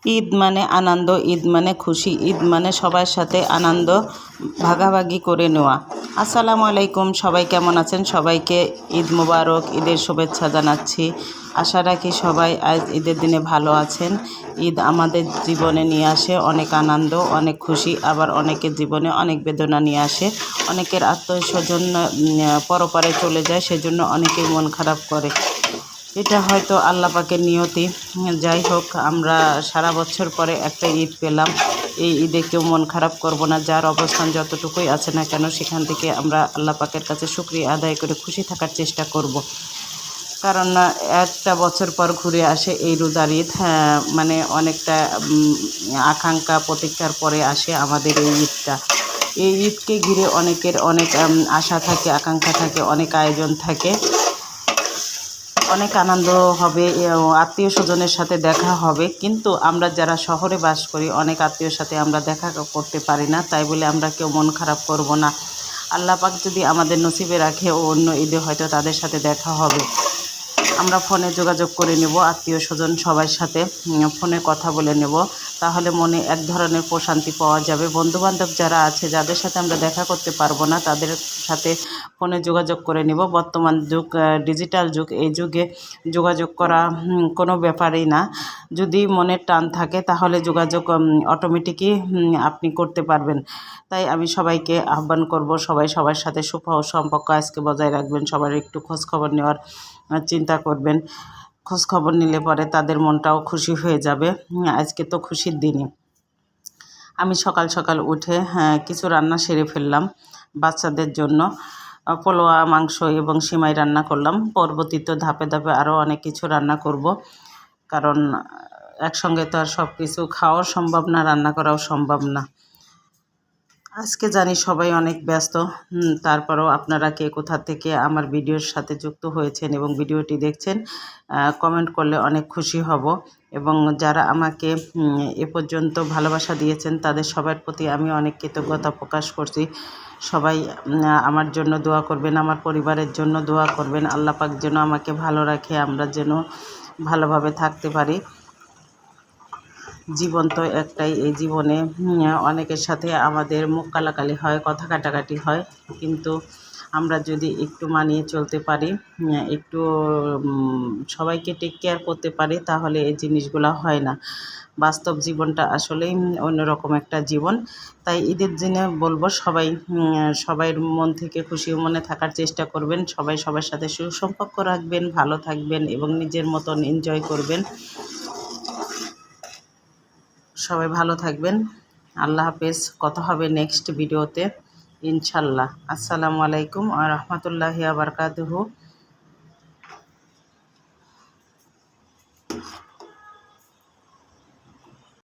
ঈদ মানে আনন্দ, ঈদ মানে খুশি, ঈদ মানে সবার সাথে আনন্দ ভাগাভাগি করে নেওয়া। আসসালামু আলাইকুম, সবাই কেমন আছেন? সবাইকে ঈদ মোবারক, ঈদের শুভেচ্ছা জানাচ্ছি। আশা রাখি সবাই আজ ঈদের দিনে ভালো আছেন। ঈদ আমাদের জীবনে নিয়ে আসে অনেক আনন্দ, অনেক খুশি, আবার অনেকের জীবনে অনেক বেদনা নিয়ে আসে। অনেকের আত্মীয়স্বজন পরপারে চলে যায়, সেজন্য অনেকেই মন খারাপ করে। এটা হয়তো আল্লাহ পাকের নিয়তি। যাই হোক, আমরা সারা বছর পরে একটা ঈদ পেলাম। এই ঈদে কেউ মন খারাপ করব না। যার অবস্থান যতটুকুই আছে না কেন, সেখান থেকে আমরা আল্লাহ পাকের কাছে শুকরিয়া আদায় করে খুশি থাকার চেষ্টা করব। কারণ একটা বছর পর ঘুরে আসে এই রোজার ঈদ। মানে অনেকটা আকাঙ্ক্ষা প্রতীক্ষার পরে আসে আমাদের এই ঈদটা। এই ঈদকে ঘিরে অনেকের অনেক আশা থাকে, আকাঙ্ক্ষা থাকে, অনেক আয়োজন থাকে, অনেক আনন্দ হবে, আত্মীয় স্বজনের সাথে দেখা হবে। কিন্তু আমরা যারা শহরে বাস করি, অনেক আত্মীয়র সাথে আমরা দেখা করতে পারি না। তাই বলে আমরা কেউ মন খারাপ করব না। আল্লাহ পাক যদি আমাদের নসিবে রাখে, ও অন্য ঈদে হয়তো তাদের সাথে দেখা হবে। আমরা ফোনে যোগাযোগ করে নেব আত্মীয় স্বজন সবার সাথে, ফোনে কথা বলে নেব। তাহলে মনে এক ধরনের প্রশান্তি পাওয়া যাবে। বন্ধুবান্ধব যারা আছে, যাদের সাথে আমরা দেখা করতে পারবো না, তাদের সাথে ফোনে যোগাযোগ করে নেব। বর্তমান যুগ ডিজিটাল যুগ, এই যুগে যোগাযোগ করা কোনো ব্যাপারই না। যদি মনের টান থাকে তাহলে যোগাযোগ অটোমেটিকই আপনি করতে পারবেন। তাই আমি সবাইকে আহ্বান করব, সবাই সবার সাথে সম্পর্ক আজকে বজায় রাখবেন। সবার একটু খোঁজখবর নেওয়ার চিন্তা করবেন। খোঁজখবর নিলে পরে তাদের মনটাও খুশি হয়ে যাবে। আজকে তো খুশির দিনই। আমি সকাল সকাল উঠে কিছু রান্না সেরে ফেললাম বাচ্চাদের জন্য। পোলোয়া, মাংস এবং সিমাই রান্না করলাম। পরবর্তীতে ধাপে ধাপে আরও অনেক কিছু রান্না করব। কারণ একসঙ্গে তো আর সব কিছু খাওয়াও সম্ভব না, রান্না করাও সম্ভব না। আজকে জানি সবাই অনেক ব্যস্ত, তারপরেও আপনারা কে কোথা থেকে আমার ভিডিওর সাথে যুক্ত হয়েছেন এবং ভিডিওটি দেখছেন, কমেন্ট করলে অনেক খুশি হব। এবং যারা আমাকে এ পর্যন্ত ভালোবাসা দিয়েছেন, তাদের সবার প্রতি আমি অনেক কৃতজ্ঞতা প্রকাশ করছি। সবাই আমার জন্য দোয়া করবেন, আমার পরিবারের জন্য দোয়া করবেন। আল্লাহ পাক যেন আমাকে ভালো রাখে, আমরা যেন ভালোভাবে থাকতে পারি। জীবন তো একটাই, এই জীবনে অনেকের সাথে আমাদের মুখ কালাকালি হয়, কথা কাটাকাটি হয়। কিন্তু আমরা যদি একটু মানিয়ে চলতে পারি, একটু সবাইকে টেক কেয়ার করতে পারি, তাহলে এই জিনিসগুলো হয় না। বাস্তব জীবনটা আসলেই অন্যরকম একটা জীবন। তাই ঈদের দিনে বলবো, সবাই সবাইয়ের মন থেকে খুশি মনে থাকার চেষ্টা করবেন। সবাই সবার সাথে সুসম্পর্ক রাখবেন, ভালো থাকবেন এবং নিজের মতন এনজয় করবেন। সবাই ভালো থাকবেন। আল্লাহ হাফেজ। কথা হবে নেক্সট ভিডিওতে ইনশাল্লাহ। আসসালামু আলাইকুম ওয়া রাহমাতুল্লাহি ওয়া বারাকাতুহু।